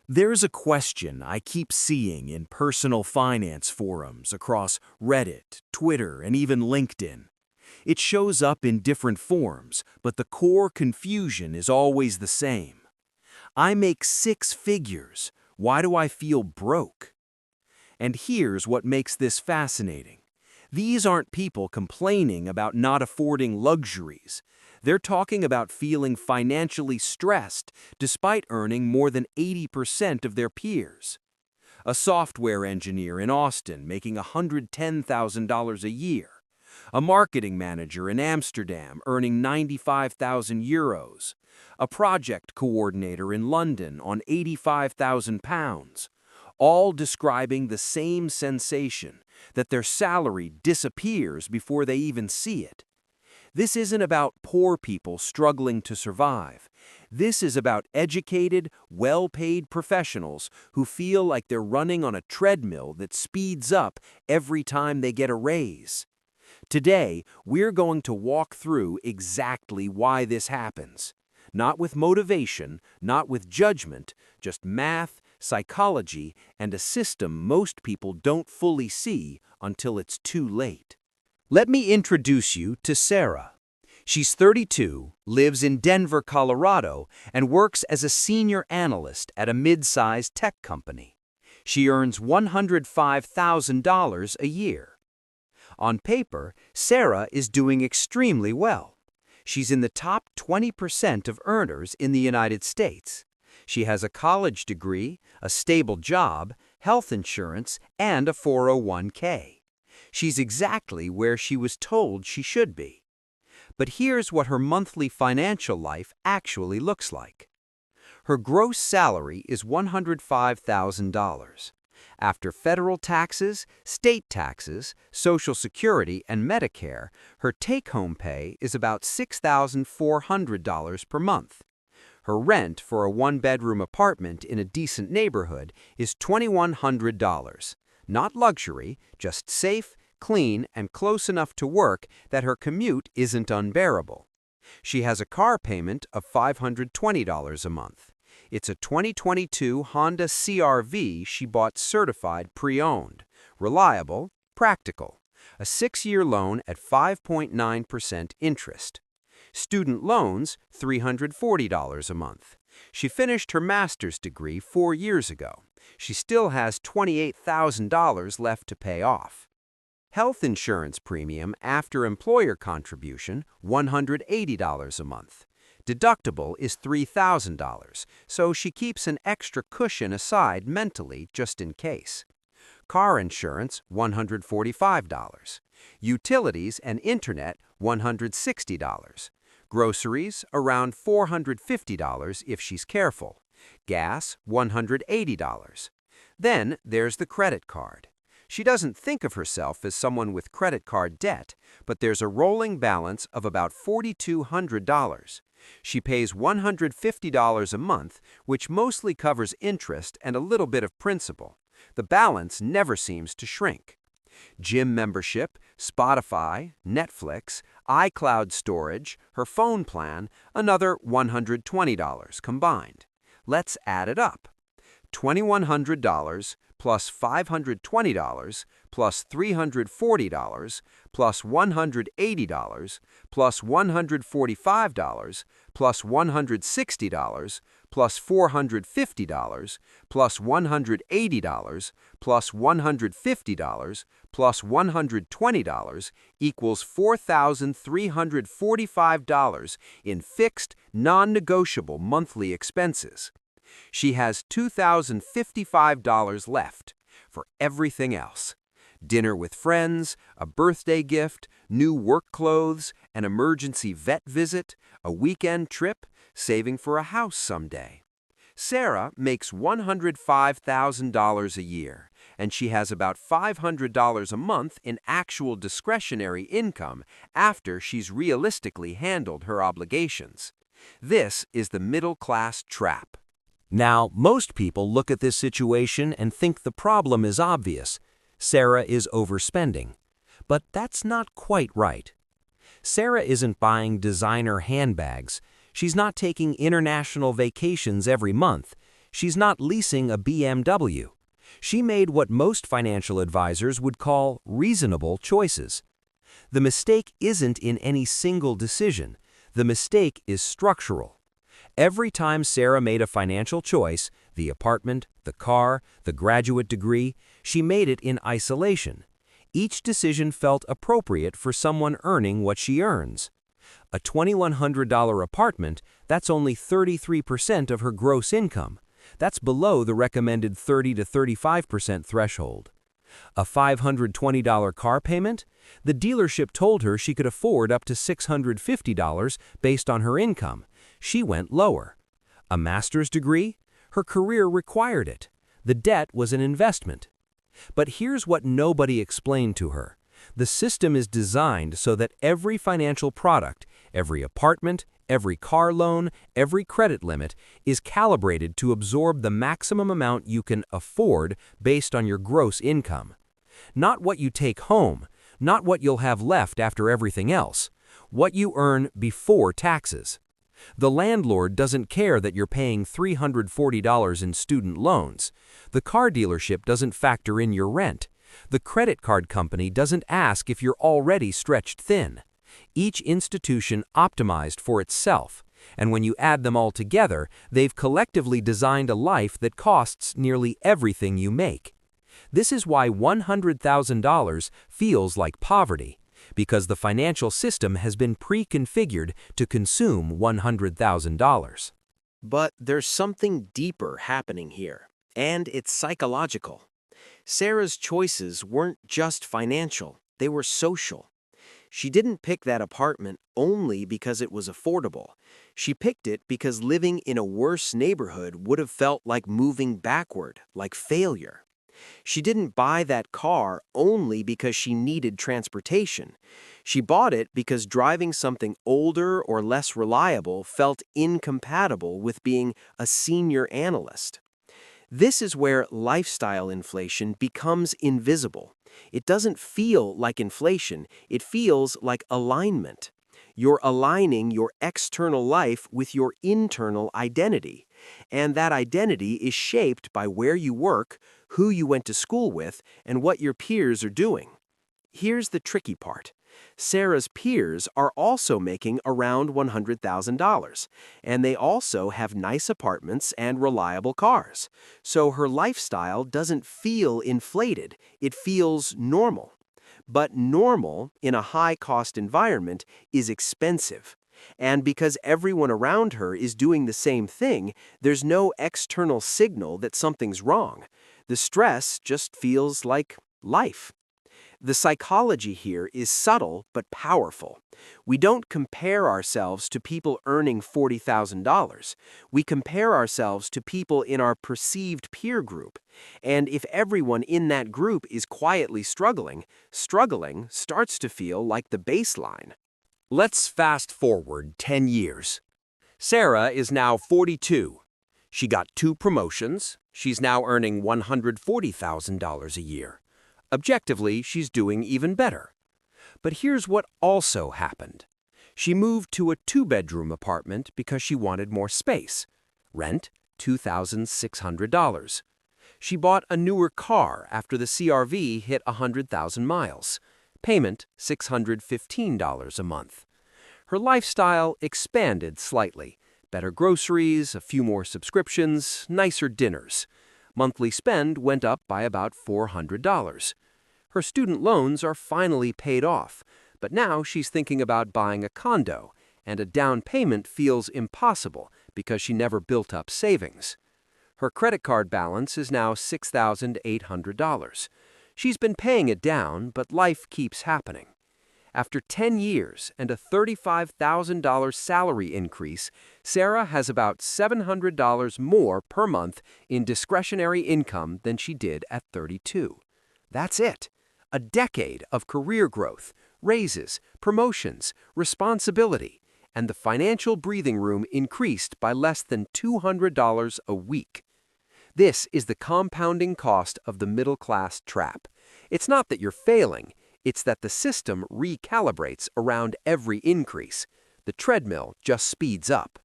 There's a question I keep seeing in personal finance forums across Reddit, Twitter, and even LinkedIn. It shows up in different forms, but the core confusion is always the same. I make six figures. Why do I feel broke? And here's what makes this fascinating. These aren't people complaining about not affording luxuries. They're talking about feeling financially stressed despite earning more than 80% of their peers. A software engineer in Austin making $110,000 a year. A marketing manager in Amsterdam earning 95,000 euros. A project coordinator in London on 85,000 pounds. All describing the same sensation, that their salary disappears before they even see it. This isn't about poor people struggling to survive. This is about educated, well-paid professionals who feel like they're running on a treadmill that speeds up every time they get a raise. Today, we're going to walk through exactly why this happens. Not with motivation, not with judgment, just math, psychology, and a system most people don't fully see until it's too late. Let me introduce you to Sarah. She's 32, lives in Denver, Colorado, and works as a senior analyst at a mid-sized tech company. She earns $105,000 a year. On paper, Sarah is doing extremely well. She's in the top 20% of earners in the United States. She has a college degree, a stable job, health insurance, and a 401k. She's exactly where she was told she should be. But here's what her monthly financial life actually looks like. Her gross salary is $105,000. After federal taxes, state taxes, Social Security, and Medicare, her take-home pay is about $6,400 per month. Her rent for a one-bedroom apartment in a decent neighborhood is $2,100. Not luxury, just safe, clean, and close enough to work that her commute isn't unbearable. She has a car payment of $520 a month. It's a 2022 Honda CR-V she bought certified pre-owned. Reliable, practical. A 6-year loan at 5.9% interest. Student loans, $340 a month. She finished her master's degree 4 years ago. She still has $28,000 left to pay off. Health insurance premium after employer contribution, $180 a month. Deductible is $3,000, so she keeps an extra cushion aside mentally just in case. Car insurance, $145. Utilities and internet, $160. Groceries, around $450 if she's careful. Gas, $180. Then there's the credit card. She doesn't think of herself as someone with credit card debt, but there's a rolling balance of about $4,200. She pays $150 a month, which mostly covers interest and a little bit of principal. The balance never seems to shrink. Gym membership, Spotify, Netflix, iCloud storage, her phone plan, another $120 combined. Let's add it up. $2,100 plus $520 plus $340 plus $180 plus $145 plus $160 plus $450 plus $180 plus $150 plus $120 equals $4,345 in fixed, non-negotiable monthly expenses. She has $2,055 left for everything else. Dinner with friends, a birthday gift, new work clothes, an emergency vet visit, a weekend trip, saving for a house someday. Sarah makes $105,000 a year, and she has about $500 a month in actual discretionary income after she's realistically handled her obligations. This is the middle-class trap. Now, most people look at this situation and think the problem is obvious. Sarah is overspending. But that's not quite right. Sarah isn't buying designer handbags. She's not taking international vacations every month. She's not leasing a BMW. She made what most financial advisors would call reasonable choices. The mistake isn't in any single decision. The mistake is structural. Every time Sarah made a financial choice, the apartment, the car, the graduate degree, she made it in isolation. Each decision felt appropriate for someone earning what she earns. A $2,100 apartment, that's only 33% of her gross income. That's below the recommended 30 to 35% threshold. A $520 car payment? The dealership told her she could afford up to $650 based on her income. She went lower. A master's degree? Her career required it. The debt was an investment. But here's what nobody explained to her. The system is designed so that every financial product, every apartment, every car loan, every credit limit is calibrated to absorb the maximum amount you can afford based on your gross income. Not what you take home, not what you'll have left after everything else, what you earn before taxes. The landlord doesn't care that you're paying $340 in student loans. The car dealership doesn't factor in your rent. The credit card company doesn't ask if you're already stretched thin. Each institution optimized for itself, and when you add them all together, they've collectively designed a life that costs nearly everything you make. This is why $100,000 feels like poverty, because the financial system has been pre-configured to consume $100,000. But there's something deeper happening here, and it's psychological. Sarah's choices weren't just financial, they were social. She didn't pick that apartment only because it was affordable. She picked it because living in a worse neighborhood would have felt like moving backward, like failure. She didn't buy that car only because she needed transportation. She bought it because driving something older or less reliable felt incompatible with being a senior analyst. This is where lifestyle inflation becomes invisible. It doesn't feel like inflation, it feels like alignment. You're aligning your external life with your internal identity. And that identity is shaped by where you work, who you went to school with, and what your peers are doing. Here's the tricky part. Sarah's peers are also making around $100,000, and they also have nice apartments and reliable cars. So her lifestyle doesn't feel inflated, it feels normal. But normal in a high-cost environment is expensive. And because everyone around her is doing the same thing, there's no external signal that something's wrong. The stress just feels like life. The psychology here is subtle but powerful. We don't compare ourselves to people earning $40,000. We compare ourselves to people in our perceived peer group. And if everyone in that group is quietly struggling starts to feel like the baseline. Let's fast forward 10 years. Sarah is now 42. She got 2 promotions. She's now earning $140,000 a year. Objectively, she's doing even better. But here's what also happened. She moved to a 2-bedroom apartment because she wanted more space. Rent, $2,600. She bought a newer car after the CRV hit 100,000 miles. Payment, $615 a month. Her lifestyle expanded slightly. Better groceries, a few more subscriptions, nicer dinners. Monthly spend went up by about $400. Her student loans are finally paid off, but now she's thinking about buying a condo, and a down payment feels impossible because she never built up savings. Her credit card balance is now $6,800. She's been paying it down, but life keeps happening. After 10 years and a $35,000 salary increase, Sarah has about $700 more per month in discretionary income than she did at 32. That's it. A decade of career growth, raises, promotions, responsibility, and the financial breathing room increased by less than $200 a week. This is the compounding cost of the middle-class trap. It's not that you're failing. It's that the system recalibrates around every increase. The treadmill just speeds up.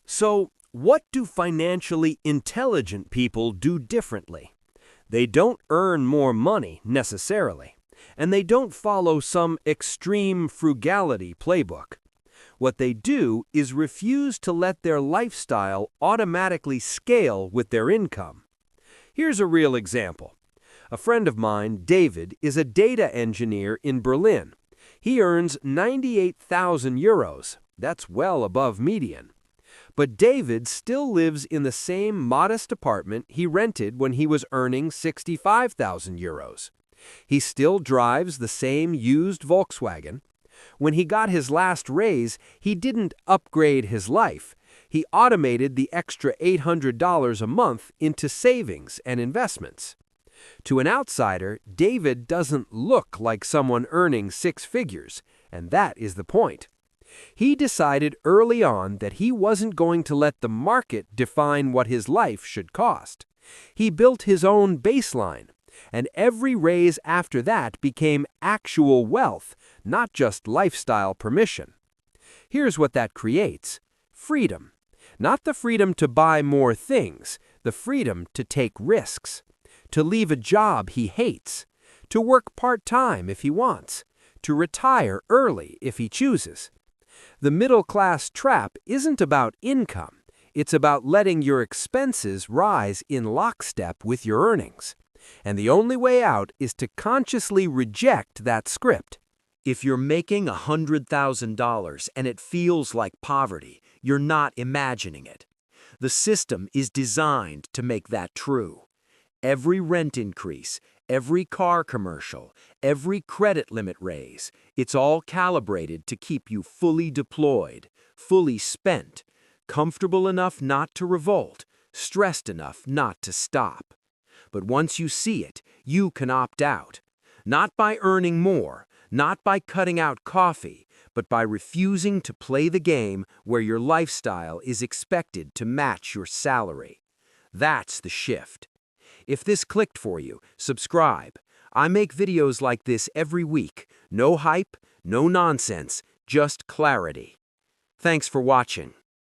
So, What do financially intelligent people do differently? They don't earn more money necessarily, and they don't follow some extreme frugality playbook. What they do is refuse to let their lifestyle automatically scale with their income. Here's a real example. A friend of mine, David, is a data engineer in Berlin. He earns 98,000 euros. That's well above median. But David still lives in the same modest apartment he rented when he was earning 65,000 euros. He still drives the same used Volkswagen. When he got his last raise, he didn't upgrade his life. He automated the extra $800 a month into savings and investments. To an outsider, David doesn't look like someone earning six figures, and that is the point. He decided early on that he wasn't going to let the market define what his life should cost. He built his own baseline, and every raise after that became actual wealth, not just lifestyle permission. Here's what that creates: freedom. Not the freedom to buy more things, the freedom to take risks, to leave a job he hates, to work part-time if he wants, to retire early if he chooses. The middle-class trap isn't about income. It's about letting your expenses rise in lockstep with your earnings. And the only way out is to consciously reject that script. If you're making $100,000 and it feels like poverty, you're not imagining it. The system is designed to make that true. Every rent increase, every car commercial, every credit limit raise, it's all calibrated to keep you fully deployed, fully spent, comfortable enough not to revolt, stressed enough not to stop. But once you see it, you can opt out. Not by earning more, not by cutting out coffee, but by refusing to play the game where your lifestyle is expected to match your salary. That's the shift. If this clicked for you, subscribe. I make videos like this every week. No hype, no nonsense, just clarity. Thanks for watching.